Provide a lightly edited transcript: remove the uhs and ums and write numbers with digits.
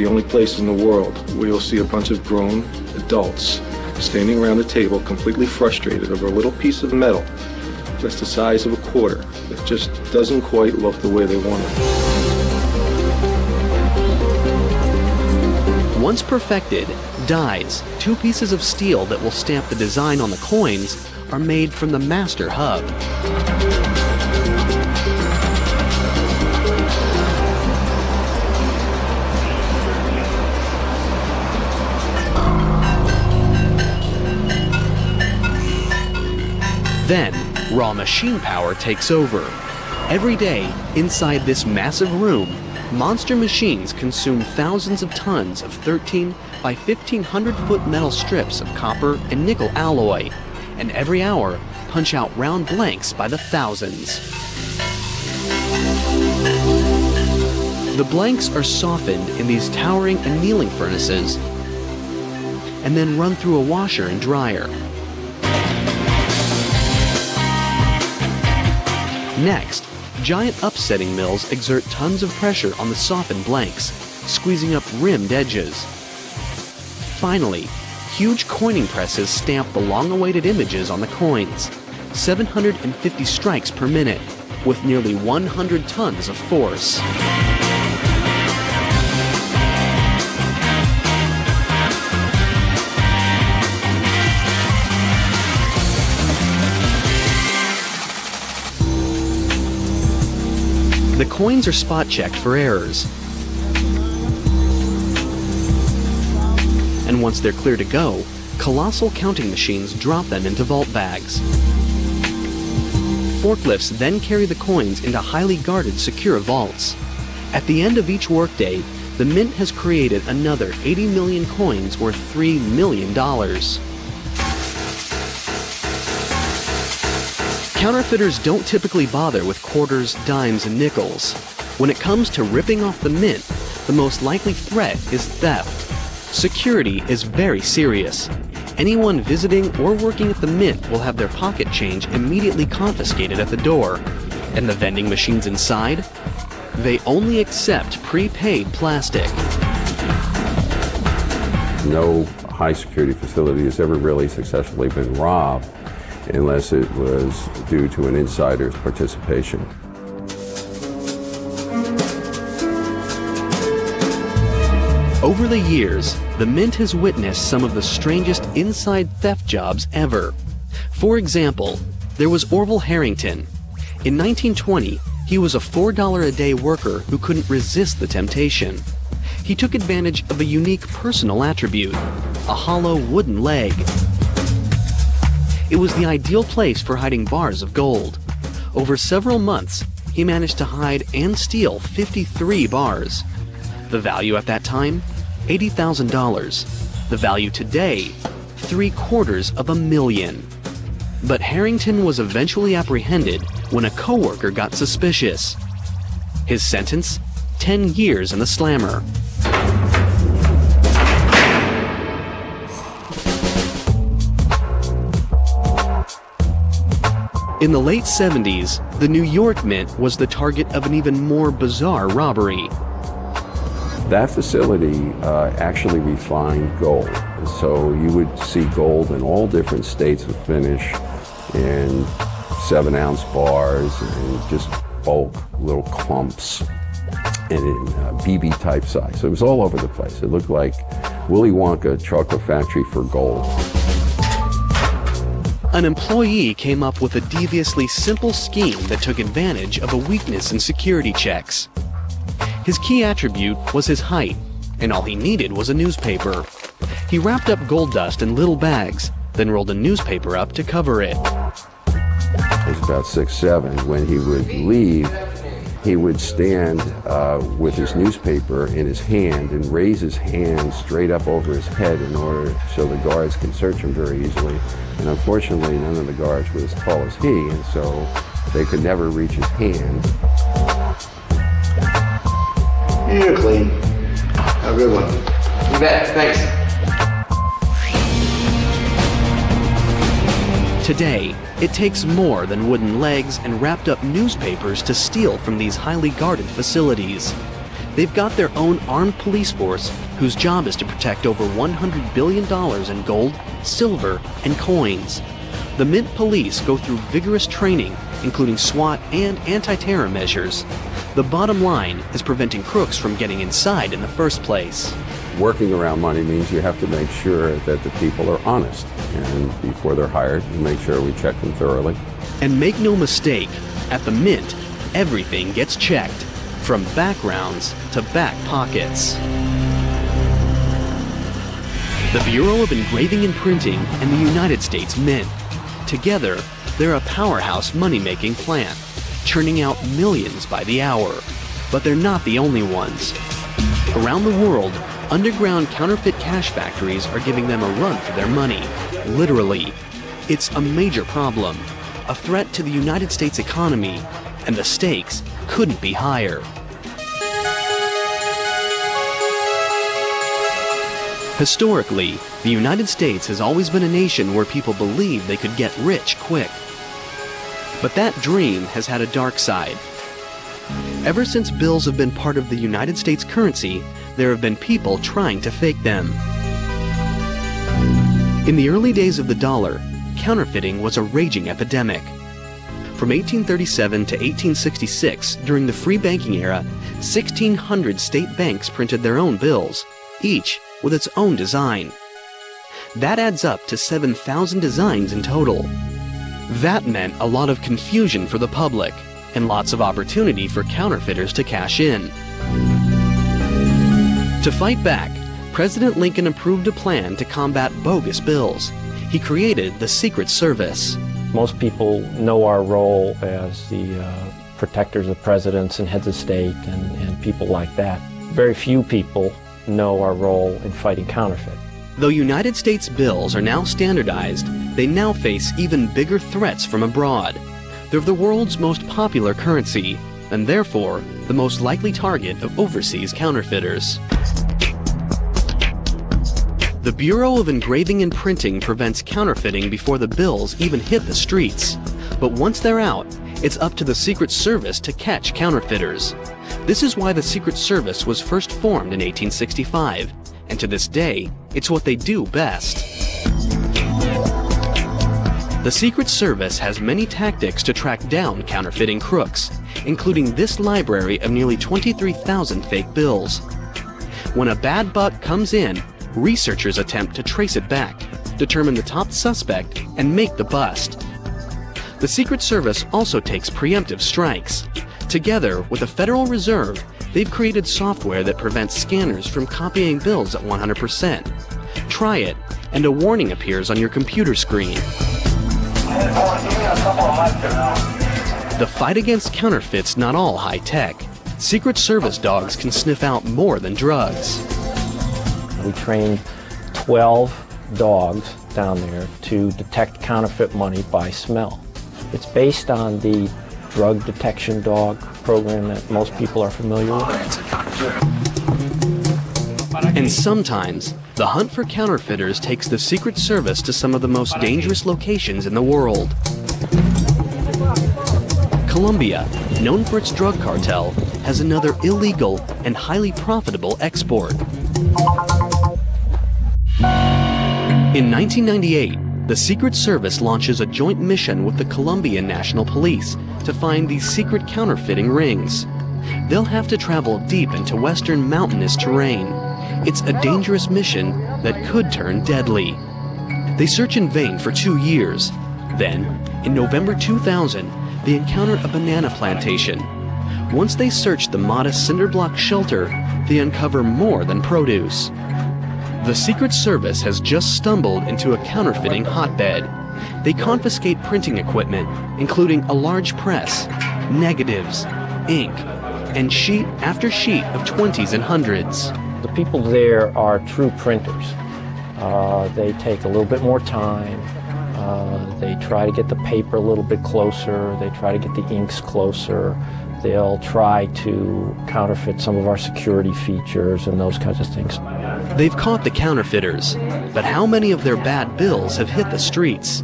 The only place in the world where you'll see a bunch of grown adults standing around a table completely frustrated over a little piece of metal that's the size of a quarter that just doesn't quite look the way they want it. Once perfected, dies, two pieces of steel that will stamp the design on the coins, are made from the master hub. Then, raw machine power takes over. Every day, inside this massive room, monster machines consume thousands of tons of 13 by 1,500-foot metal strips of copper and nickel alloy, and every hour punch out round blanks by the thousands. The blanks are softened in these towering annealing furnaces and then run through a washer and dryer. Next, giant upsetting mills exert tons of pressure on the softened blanks, squeezing up rimmed edges. Finally, huge coining presses stamp the long-awaited images on the coins, 750 strikes per minute, with nearly 100 tons of force. The coins are spot-checked for errors. And once they're clear to go, colossal counting machines drop them into vault bags. Forklifts then carry the coins into highly guarded, secure vaults. At the end of each workday, the Mint has created another 80 million coins worth $3 million. Counterfeiters don't typically bother with quarters, dimes, and nickels. When it comes to ripping off the Mint, the most likely threat is theft. Security is very serious. Anyone visiting or working at the Mint will have their pocket change immediately confiscated at the door. And the vending machines inside? They only accept prepaid plastic. No high security facility has ever really successfully been robbed unless it was due to an insider's participation. Over the years, the Mint has witnessed some of the strangest inside theft jobs ever. For example, there was Orville Harrington. In 1920, he was a $4 a day worker who couldn't resist the temptation. He took advantage of a unique personal attribute, a hollow wooden leg. It was the ideal place for hiding bars of gold. Over several months, he managed to hide and steal 53 bars. The value at that time? $80,000. The value today? $750,000. But Harrington was eventually apprehended when a coworker got suspicious. His sentence? 10 years in the slammer. In the late 70s, the New York Mint was the target of an even more bizarre robbery. That facility actually refined gold. So you would see gold in all different states of finish in 7-ounce bars and just bulk little clumps and in BB type size. So it was all over the place. It looked like Willy Wonka chocolate factory for gold. An employee came up with a deviously simple scheme that took advantage of a weakness in security checks. His key attribute was his height, and all he needed was a newspaper. He wrapped up gold dust in little bags, then rolled a newspaper up to cover it. It was about 6'7". When he would leave, he would stand with his newspaper in his hand and raise his hand straight up over his head in order so the guards can search him very easily. And unfortunately, none of the guards were as tall as he, and so they could never reach his hand. You're clean. Have a good one. You bet. Thanks. Today, it takes more than wooden legs and wrapped up newspapers to steal from these highly guarded facilities. They've got their own armed police force whose job is to protect over $100 billion in gold, silver, and coins. The Mint police go through vigorous training, including SWAT and anti-terror measures. The bottom line is preventing crooks from getting inside in the first place. Working around money means you have to make sure that the people are honest. And before they're hired, we make sure we check them thoroughly. And make no mistake, at the Mint, everything gets checked, from backgrounds to back pockets. The Bureau of Engraving and Printing and the United States Mint. Together, they're a powerhouse money-making plant, churning out millions by the hour. But they're not the only ones. Around the world, underground counterfeit cash factories are giving them a run for their money. Literally. It's a major problem, a threat to the United States economy, and the stakes couldn't be higher. Historically, the United States has always been a nation where people believed they could get rich quick. But that dream has had a dark side. Ever since bills have been part of the United States currency, there have been people trying to fake them. In the early days of the dollar, counterfeiting was a raging epidemic. From 1837 to 1866, during the free banking era, 1,600 state banks printed their own bills, each with its own design. That adds up to 7,000 designs in total. That meant a lot of confusion for the public and lots of opportunity for counterfeiters to cash in. To fight back, President Lincoln approved a plan to combat bogus bills. He created the Secret Service. Most people know our role as the protectors of presidents and heads of state and people like that. Very few people know our role in fighting counterfeit. Though United States bills are now standardized, they now face even bigger threats from abroad. They're the world's most popular currency, and therefore the most likely target of overseas counterfeiters. The Bureau of Engraving and Printing prevents counterfeiting before the bills even hit the streets. But once they're out, it's up to the Secret Service to catch counterfeiters. This is why the Secret Service was first formed in 1865, and to this day, it's what they do best. The Secret Service has many tactics to track down counterfeiting crooks, including this library of nearly 23,000 fake bills. When a bad buck comes in, researchers attempt to trace it back, determine the top suspect, and make the bust. The Secret Service also takes preemptive strikes. Together with the Federal Reserve, they've created software that prevents scanners from copying bills at 100%. Try it, and a warning appears on your computer screen. The fight against counterfeit's not all high-tech. Secret Service dogs can sniff out more than drugs. We trained 12 dogs down there to detect counterfeit money by smell. It's based on the drug detection dog program that most people are familiar with. And sometimes, the hunt for counterfeiters takes the Secret Service to some of the most dangerous locations in the world. Colombia, known for its drug cartel, has another illegal and highly profitable export. In 1998, the Secret Service launches a joint mission with the Colombian National Police to find these secret counterfeiting rings. They'll have to travel deep into western mountainous terrain. It's a dangerous mission that could turn deadly. They search in vain for 2 years. Then, in November 2000, they encounter a banana plantation. Once they search the modest cinder-block shelter, they uncover more than produce. The Secret Service has just stumbled into a counterfeiting hotbed. They confiscate printing equipment, including a large press, negatives, ink, and sheet after sheet of 20s and 100s. The people there are true printers. They take a little bit more time. They try to get the paper a little bit closer. They try to get the inks closer. They'll try to counterfeit some of our security features and those kinds of things. They've caught the counterfeiters, but how many of their bad bills have hit the streets?